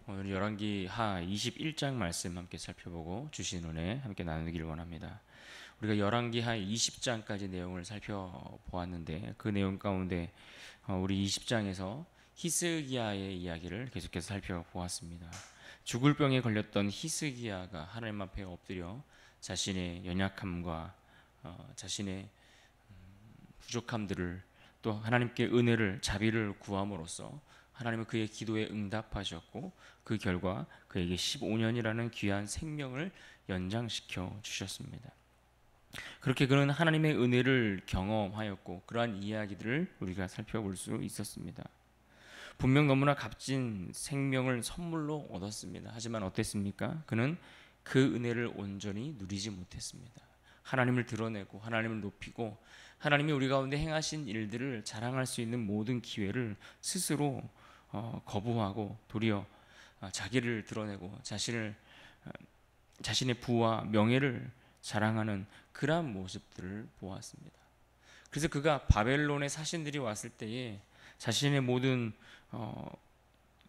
오늘 열왕기하 21장 말씀 함께 살펴보고 주신 은혜 함께 나누기를 원합니다. 우리가 열왕기하 20장까지 내용을 살펴보았는데 그 내용 가운데 우리 20장에서 히스기야의 이야기를 계속해서 살펴보았습니다. 죽을 병에 걸렸던 히스기야가 하나님 앞에 엎드려 자신의 연약함과 자신의 부족함들을 또 하나님께 은혜를 자비를 구함으로써 하나님은 그의 기도에 응답하셨고 그 결과 그에게 15년이라는 귀한 생명을 연장시켜 주셨습니다. 그렇게 그는 하나님의 은혜를 경험하였고 그러한 이야기들을 우리가 살펴볼 수 있었습니다. 분명 너무나 값진 생명을 선물로 얻었습니다. 하지만 어땠습니까? 그는 그 은혜를 온전히 누리지 못했습니다. 하나님을 드러내고 하나님을 높이고 하나님이 우리 가운데 행하신 일들을 자랑할 수 있는 모든 기회를 스스로 거부하고 도리어 자기를 드러내고 자신의 부와 명예를 자랑하는 그러한 모습들을 보았습니다. 그래서 그가 바벨론의 사신들이 왔을 때에 자신의 모든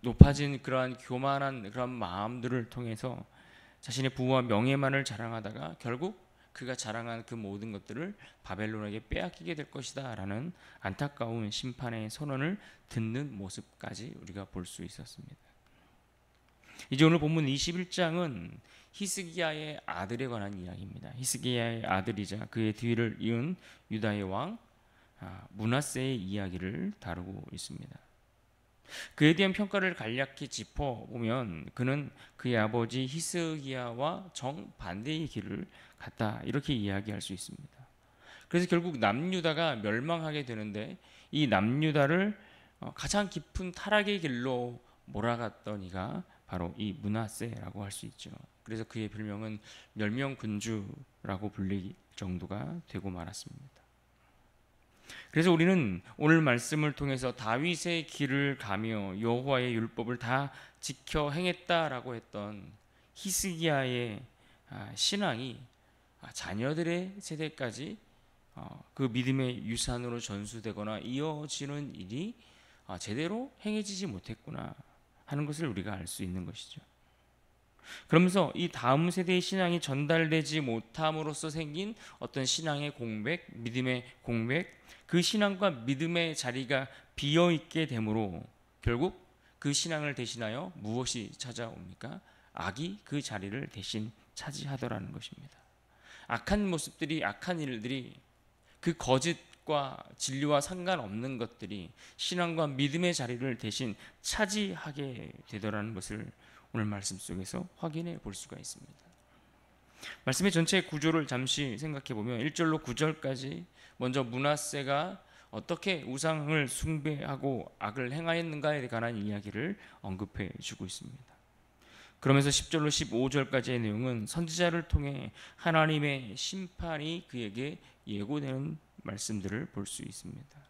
높아진 그러한 교만한 그런 마음들을 통해서 자신의 부와 명예만을 자랑하다가 결국 그가 자랑한 그 모든 것들을 바벨론에게 빼앗기게 될 것이다 라는 안타까운 심판의 선언을 듣는 모습까지 우리가 볼 수 있었습니다. 이제 오늘 본문 21장은 히스기야의 아들에 관한 이야기입니다. 히스기야의 아들이자 그의 뒤를 이은 유다의 왕 므낫세의 이야기를 다루고 있습니다. 그에 대한 평가를 간략히 짚어보면 그는 그의 아버지 히스기야와 정반대의 길을 갔다 이렇게 이야기할 수 있습니다. 그래서 결국 남유다가 멸망하게 되는데 이 남유다를 가장 깊은 타락의 길로 몰아갔던 이가 바로 이 므낫세라고 할 수 있죠. 그래서 그의 별명은 멸명군주라고 불릴 정도가 되고 말았습니다. 그래서 우리는 오늘 말씀을 통해서 다윗의 길을 가며 여호와의 율법을 다 지켜 행했다라고 했던 히스기야의 신앙이 자녀들의 세대까지 그 믿음의 유산으로 전수되거나 이어지는 일이 제대로 행해지지 못했구나 하는 것을 우리가 알 수 있는 것이죠. 그러면서 이 다음 세대의 신앙이 전달되지 못함으로써 생긴 어떤 신앙의 공백, 믿음의 공백, 그 신앙과 믿음의 자리가 비어 있게 되므로 결국 그 신앙을 대신하여 무엇이 찾아옵니까? 악이 그 자리를 대신 차지하더라는 것입니다. 악한 모습들이, 악한 일들이, 그 거짓과 진리와 상관없는 것들이 신앙과 믿음의 자리를 대신 차지하게 되더라는 것을 오늘 말씀 속에서 확인해 볼 수가 있습니다. 말씀의 전체 구조를 잠시 생각해 보면 1절로 9절까지 먼저 므낫세가 어떻게 우상을 숭배하고 악을 행하였는가에 관한 이야기를 언급해 주고 있습니다. 그러면서 10절로 15절까지의 내용은 선지자를 통해 하나님의 심판이 그에게 예고되는 말씀들을 볼 수 있습니다.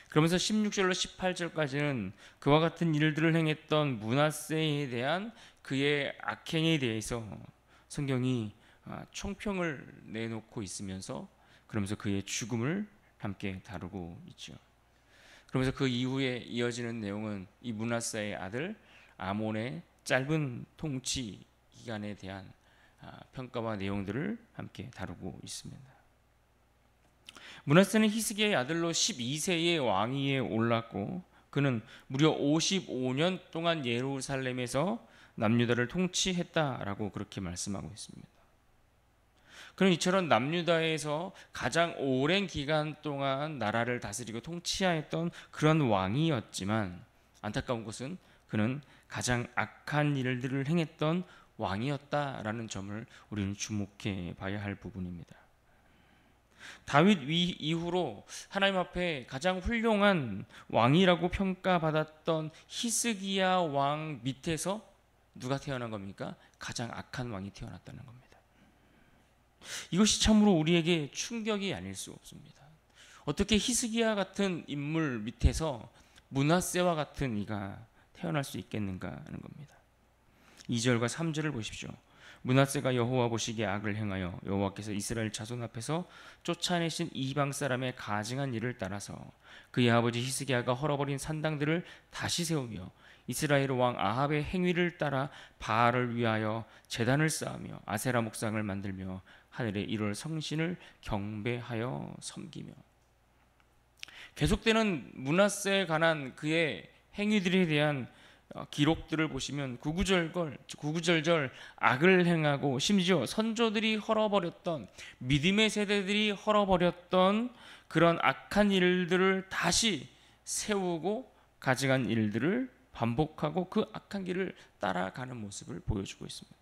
그러면서 16절로 18절까지는 그와 같은 일들을 행했던 므낫세에 대한 그의 악행에 대해서 성경이 총평을 내놓고 있으면서 그러면서 그의 죽음을 함께 다루고 있죠. 그러면서 그 이후에 이어지는 내용은 이 므낫세의 아들 아몬의 짧은 통치 기간에 대한 평가와 내용들을 함께 다루고 있습니다. 므낫세는 히스기야의 아들로 12세의 왕위에 올랐고 그는 무려 55년 동안 예루살렘에서 남유다를 통치했다라고 그렇게 말씀하고 있습니다. 그는 이처럼 남유다에서 가장 오랜 기간 동안 나라를 다스리고 통치하였던 그런 왕이었지만 안타까운 것은 그는 가장 악한 일들을 행했던 왕이었다라는 점을 우리는 주목해 봐야 할 부분입니다. 다윗 이후로 하나님 앞에 가장 훌륭한 왕이라고 평가받았던 히스기야 왕 밑에서 누가 태어난 겁니까? 가장 악한 왕이 태어났다는 겁니다. 이것이 참으로 우리에게 충격이 아닐 수 없습니다. 어떻게 히스기야 같은 인물 밑에서 므낫세와 같은 이가 태어날 수 있겠는가 하는 겁니다. 2절과 3절을 보십시오. 므낫세가 여호와 보시기에 악을 행하여 여호와께서 이스라엘 자손 앞에서 쫓아내신 이방 사람의 가증한 일을 따라서 그의 아버지 히스기야가 헐어버린 산당들을 다시 세우며 이스라엘 왕 아합의 행위를 따라 바알을 위하여 제단을 쌓으며 아세라 목상을 만들며 하늘의 1월 성신을 경배하여 섬기며. 계속되는 므낫세에 관한 그의 행위들에 대한 기록들을 보시면 구구절절 악을 행하고 심지어 선조들이 헐어버렸던, 믿음의 세대들이 헐어버렸던 그런 악한 일들을 다시 세우고 가져간 일들을 반복하고 그 악한 길을 따라가는 모습을 보여주고 있습니다.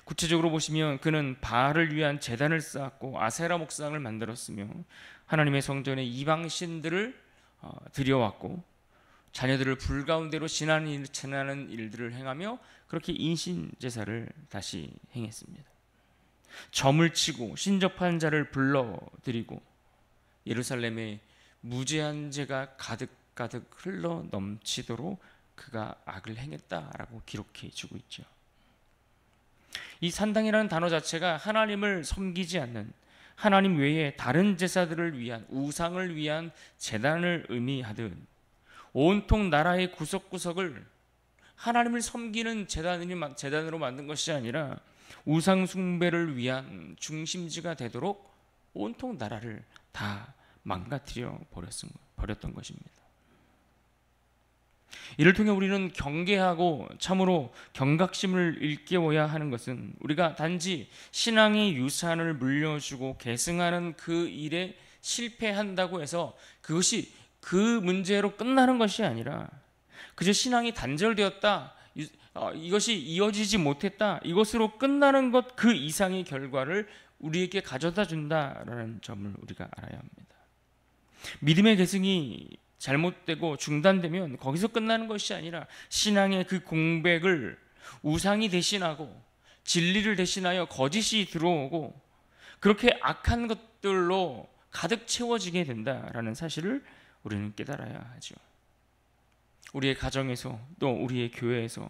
구체적으로 보시면 그는 바알을 위한 제단을 쌓았고 아세라 목상을 만들었으며 하나님의 성전에 이방 신들을 들여왔고 자녀들을 불 가운데로 지나는 일들을 행하며 그렇게 인신 제사를 다시 행했습니다. 점을 치고 신접한 자를 불러들이고 예루살렘에 무제한 죄가 가득 흘러 넘치도록 그가 악을 행했다라고 기록해 주고 있죠. 이 산당이라는 단어 자체가 하나님을 섬기지 않는, 하나님 외에 다른 제사들을 위한, 우상을 위한 제단을 의미하듯 온통 나라의 구석구석을 하나님을 섬기는 제단으로 만든 것이 아니라 우상 숭배를 위한 중심지가 되도록 온통 나라를 다 망가뜨려 버렸던 것입니다. 이를 통해 우리는 경계하고 참으로 경각심을 일깨워야 하는 것은 우리가 단지 신앙의 유산을 물려주고 계승하는 그 일에 실패한다고 해서 그것이 그 문제로 끝나는 것이 아니라 그저 신앙이 단절되었다, 이것이 이어지지 못했다, 이것으로 끝나는 것 그 이상의 결과를 우리에게 가져다 준다라는 점을 우리가 알아야 합니다. 믿음의 계승이 잘못되고 중단되면 거기서 끝나는 것이 아니라 신앙의 그 공백을 우상이 대신하고 진리를 대신하여 거짓이 들어오고 그렇게 악한 것들로 가득 채워지게 된다라는 사실을 우리는 깨달아야 하죠. 우리의 가정에서 또 우리의 교회에서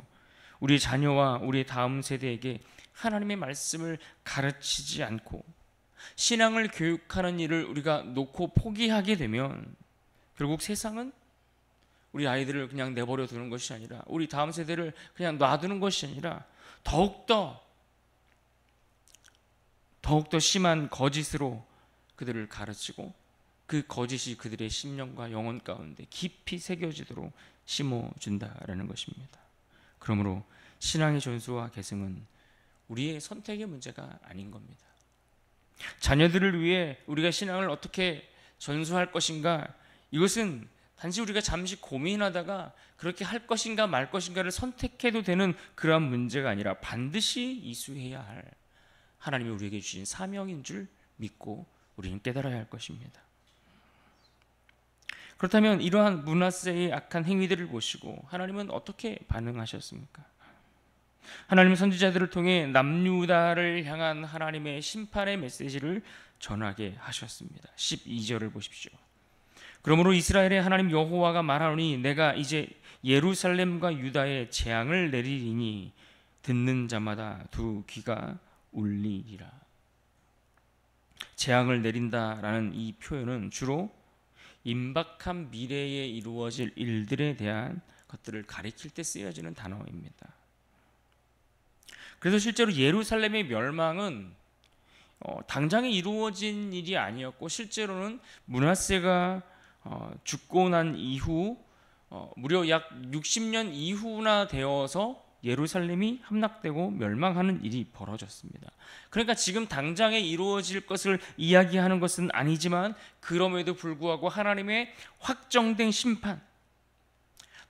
우리의 자녀와 우리의 다음 세대에게 하나님의 말씀을 가르치지 않고 신앙을 교육하는 일을 우리가 놓고 포기하게 되면 결국 세상은 우리 아이들을 그냥 내버려 두는 것이 아니라 우리 다음 세대를 그냥 놔두는 것이 아니라 더욱더 심한 거짓으로 그들을 가르치고 그 거짓이 그들의 심령과 영혼 가운데 깊이 새겨지도록 심어준다라는 것입니다. 그러므로 신앙의 전수와 계승은 우리의 선택의 문제가 아닌 겁니다. 자녀들을 위해 우리가 신앙을 어떻게 전수할 것인가, 이것은 단지 우리가 잠시 고민하다가 그렇게 할 것인가 말 것인가를 선택해도 되는 그러한 문제가 아니라 반드시 이수해야 할 하나님이 우리에게 주신 사명인 줄 믿고 우리는 깨달아야 할 것입니다. 그렇다면 이러한 므낫세의 악한 행위들을 보시고 하나님은 어떻게 반응하셨습니까? 하나님은 선지자들을 통해 남유다를 향한 하나님의 심판의 메시지를 전하게 하셨습니다. 12절을 보십시오. 그러므로 이스라엘의 하나님 여호와가 말하노니 내가 이제 예루살렘과 유다에 재앙을 내리리니 듣는 자마다 두 귀가 울리리라. 재앙을 내린다라는 이 표현은 주로 임박한 미래에 이루어질 일들에 대한 것들을 가리킬 때 쓰여지는 단어입니다. 그래서 실제로 예루살렘의 멸망은 당장에 이루어진 일이 아니었고 실제로는 므낫세가 죽고 난 이후 무려 약 60년 이후나 되어서 예루살렘이 함락되고 멸망하는 일이 벌어졌습니다. 그러니까 지금 당장에 이루어질 것을 이야기하는 것은 아니지만 그럼에도 불구하고 하나님의 확정된 심판,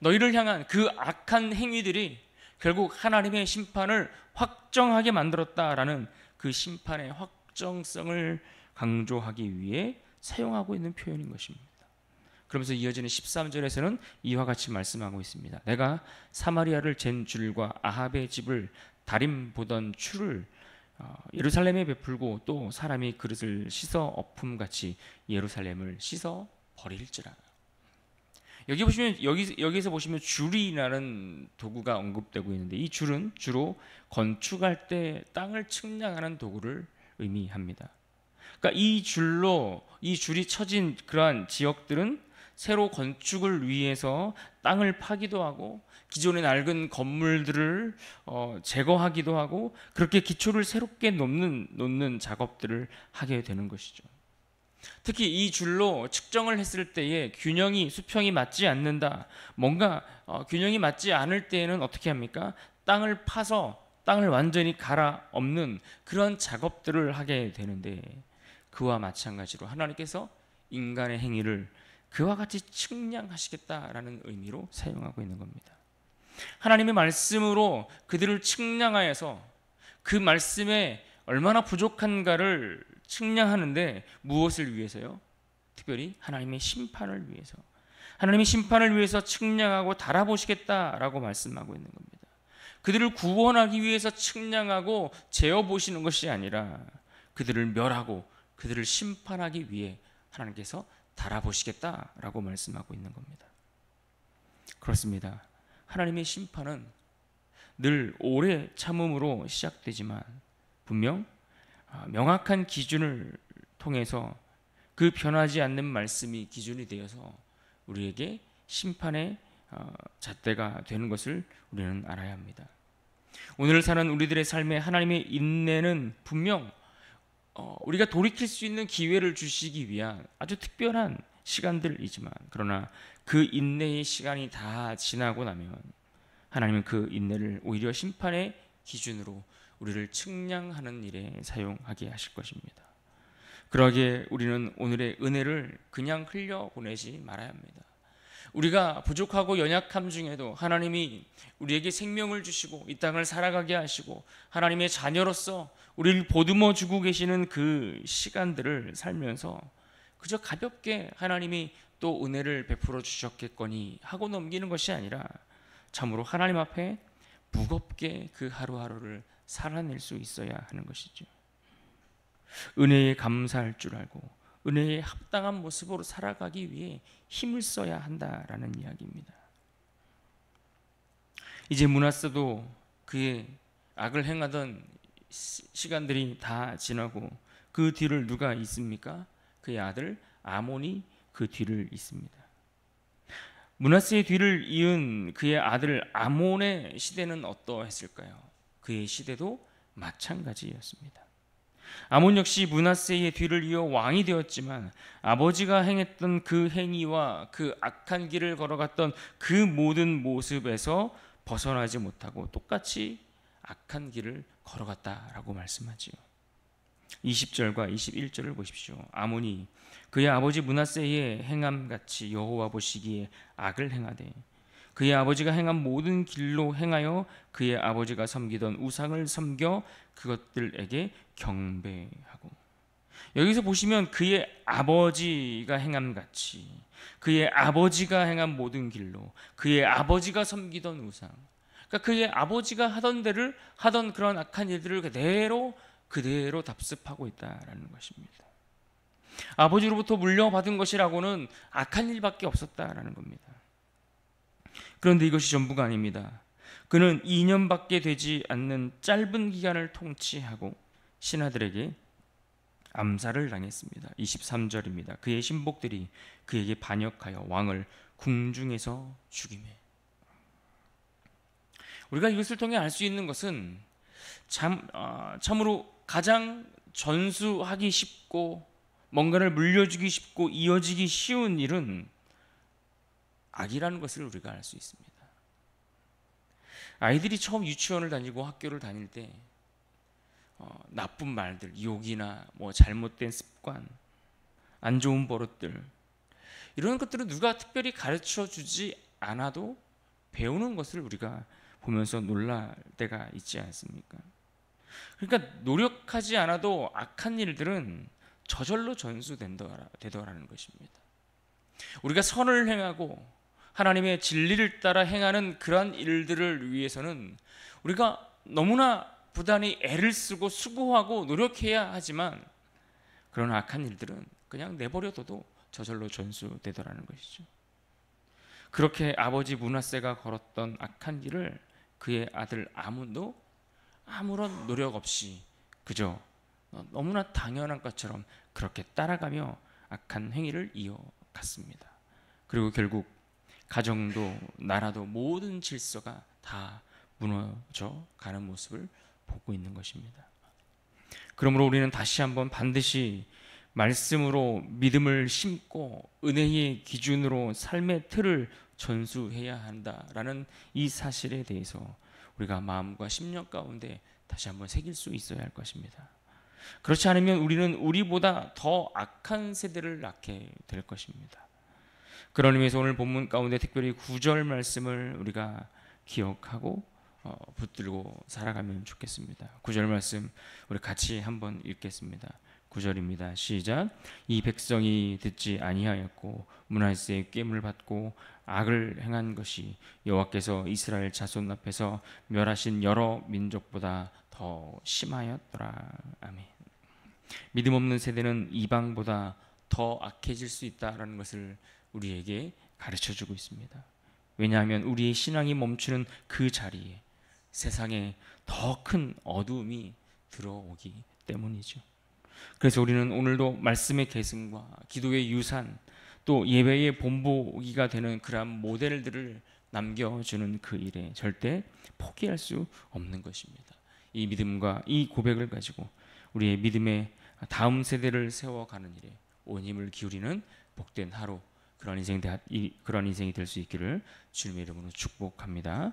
너희를 향한 그 악한 행위들이 결국 하나님의 심판을 확정하게 만들었다라는 그 심판의 확정성을 강조하기 위해 사용하고 있는 표현인 것입니다. 그러면서 이어지는 13절에서는 이와 같이 말씀하고 있습니다. 내가 사마리아를 잰 줄과 아합의 집을 다림 보던 추를 예루살렘에 베풀고 또 사람이 그릇을 씻어 엎음같이 예루살렘을 씻어 버릴지라. 여기서 보시면 줄이라는 도구가 언급되고 있는데 이 줄은 주로 건축할 때 땅을 측량하는 도구를 의미합니다. 그러니까 이 줄이 쳐진 그러한 지역들은 새로 건축을 위해서 땅을 파기도 하고 기존의 낡은 건물들을 제거하기도 하고 그렇게 기초를 새롭게 놓는 작업들을 하게 되는 것이죠. 특히 이 줄로 측정을 했을 때에 수평이 맞지 않는다. 뭔가 균형이 맞지 않을 때에는 어떻게 합니까? 땅을 파서 땅을 완전히 갈아엎는 그런 작업들을 하게 되는데, 그와 마찬가지로 하나님께서 인간의 행위를 그와 같이 측량하시겠다라는 의미로 사용하고 있는 겁니다. 하나님의 말씀으로 그들을 측량하여서 그 말씀에 얼마나 부족한가를 측량하는데, 무엇을 위해서요? 특별히 하나님의 심판을 위해서, 하나님의 심판을 위해서 측량하고 달아보시겠다라고 말씀하고 있는 겁니다. 그들을 구원하기 위해서 측량하고 재어보시는 것이 아니라 그들을 멸하고 그들을 심판하기 위해 하나님께서 달아보시겠다라고 말씀하고 있는 겁니다. 그렇습니다. 하나님의 심판은 늘 오래 참음으로 시작되지만 분명 명확한 기준을 통해서 그 변하지 않는 말씀이 기준이 되어서 우리에게 심판의 잣대가 되는 것을 우리는 알아야 합니다. 오늘 사는 우리들의 삶에 하나님의 인내는 분명 우리가 돌이킬 수 있는 기회를 주시기 위한 아주 특별한 시간들이지만, 그러나 그 인내의 시간이 다 지나고 나면 하나님은 그 인내를 오히려 심판의 기준으로 우리를 측량하는 일에 사용하게 하실 것입니다. 그러기에 우리는 오늘의 은혜를 그냥 흘려보내지 말아야 합니다. 우리가 부족하고 연약함 중에도 하나님이 우리에게 생명을 주시고 이 땅을 살아가게 하시고 하나님의 자녀로서 우리를 보듬어 주고 계시는 그 시간들을 살면서 그저 가볍게 하나님이 또 은혜를 베풀어 주셨겠거니 하고 넘기는 것이 아니라 참으로 하나님 앞에 무겁게 그 하루하루를 살아낼 수 있어야 하는 것이죠. 은혜에 감사할 줄 알고 은혜에 합당한 모습으로 살아가기 위해 힘을 써야 한다라는 이야기입니다. 이제 므낫세도 그의 악을 행하던 시간들이 다 지나고 그 뒤를 누가 잇습니까? 그의 아들 아몬이 그 뒤를 잇습니다. 므낫세의 뒤를 이은 그의 아들 아몬의 시대는 어떠했을까요? 그의 시대도 마찬가지였습니다. 아몬 역시 므낫세의 뒤를 이어 왕이 되었지만 아버지가 행했던 그 행위와 그 악한 길을 걸어갔던 그 모든 모습에서 벗어나지 못하고 똑같이 악한 길을 걸어갔다라고 말씀하지요. 20절과 21절을 보십시오. 아몬이 그의 아버지 므낫세의 행함같이 여호와 보시기에 악을 행하되 그의 아버지가 행한 모든 길로 행하여 그의 아버지가 섬기던 우상을 섬겨 그것들에게 경배하고. 여기서 보시면 그의 아버지가 행함같이, 그의 아버지가 행한 모든 길로, 그의 아버지가 섬기던 우상, 그러니까 그의 아버지가 하던 대를 하던 그런 악한 일들을 그대로 답습하고 있다라는 것입니다. 아버지로부터 물려받은 것이라고는 악한 일밖에 없었다라는 겁니다. 그런데 이것이 전부가 아닙니다. 그는 2년밖에 되지 않는 짧은 기간을 통치하고 신하들에게 암살을 당했습니다. 23절입니다. 그의 신복들이 그에게 반역하여 왕을 궁중에서 죽이매. 우리가 이것을 통해 알 수 있는 것은 참으로 가장 전수하기 쉽고 뭔가를 물려주기 쉽고 이어지기 쉬운 일은 악이라는 것을 우리가 알 수 있습니다. 아이들이 처음 유치원을 다니고 학교를 다닐 때 나쁜 말들, 욕이나 뭐 잘못된 습관, 안 좋은 버릇들, 이런 것들은 누가 특별히 가르쳐 주지 않아도 배우는 것을 우리가 보면서 놀랄 때가 있지 않습니까? 그러니까 노력하지 않아도 악한 일들은 저절로 전수되더라는 것입니다. 우리가 선을 행하고 하나님의 진리를 따라 행하는 그러한 일들을 위해서는 우리가 너무나 부단히 애를 쓰고 수고하고 노력해야 하지만, 그런 악한 일들은 그냥 내버려둬도 저절로 전수되더라는 것이죠. 그렇게 아버지 므낫세가 걸었던 악한 길을 그의 아들 아몬도 아무런 노력 없이 그저 너무나 당연한 것처럼 그렇게 따라가며 악한 행위를 이어갔습니다. 그리고 결국 가정도 나라도 모든 질서가 다 무너져 가는 모습을 보고 있는 것입니다. 그러므로 우리는 다시 한번 반드시 말씀으로 믿음을 심고 은혜의 기준으로 삶의 틀을 전수해야 한다라는 이 사실에 대해서 우리가 마음과 심령 가운데 다시 한번 새길 수 있어야 할 것입니다. 그렇지 않으면 우리는 우리보다 더 악한 세대를 낳게 될 것입니다. 그런 의미에서 오늘 본문 가운데 특별히 9절 말씀을 우리가 기억하고 붙들고 살아가면 좋겠습니다. 9절 말씀 우리 같이 한번 읽겠습니다. 9절입니다. 시작. 이 백성이 듣지 아니하였고 므낫세의 꾀를 받고 악을 행한 것이 여호와께서 이스라엘 자손 앞에서 멸하신 여러 민족보다 더 심하였더라. 아멘. 믿음 없는 세대는 이방보다 더 악해질 수 있다라는 것을 우리에게 가르쳐주고 있습니다. 왜냐하면 우리의 신앙이 멈추는 그 자리에 세상에 더 큰 어두움이 들어오기 때문이죠. 그래서 우리는 오늘도 말씀의 계승과 기도의 유산 또 예배의 본보기가 되는 그러한 모델들을 남겨주는 그 일에 절대 포기할 수 없는 것입니다. 이 믿음과 이 고백을 가지고 우리의 믿음의 다음 세대를 세워가는 일에 온 힘을 기울이는 복된 하루, 그런 인생이 될 수 있기를 주님의 이름으로 축복합니다.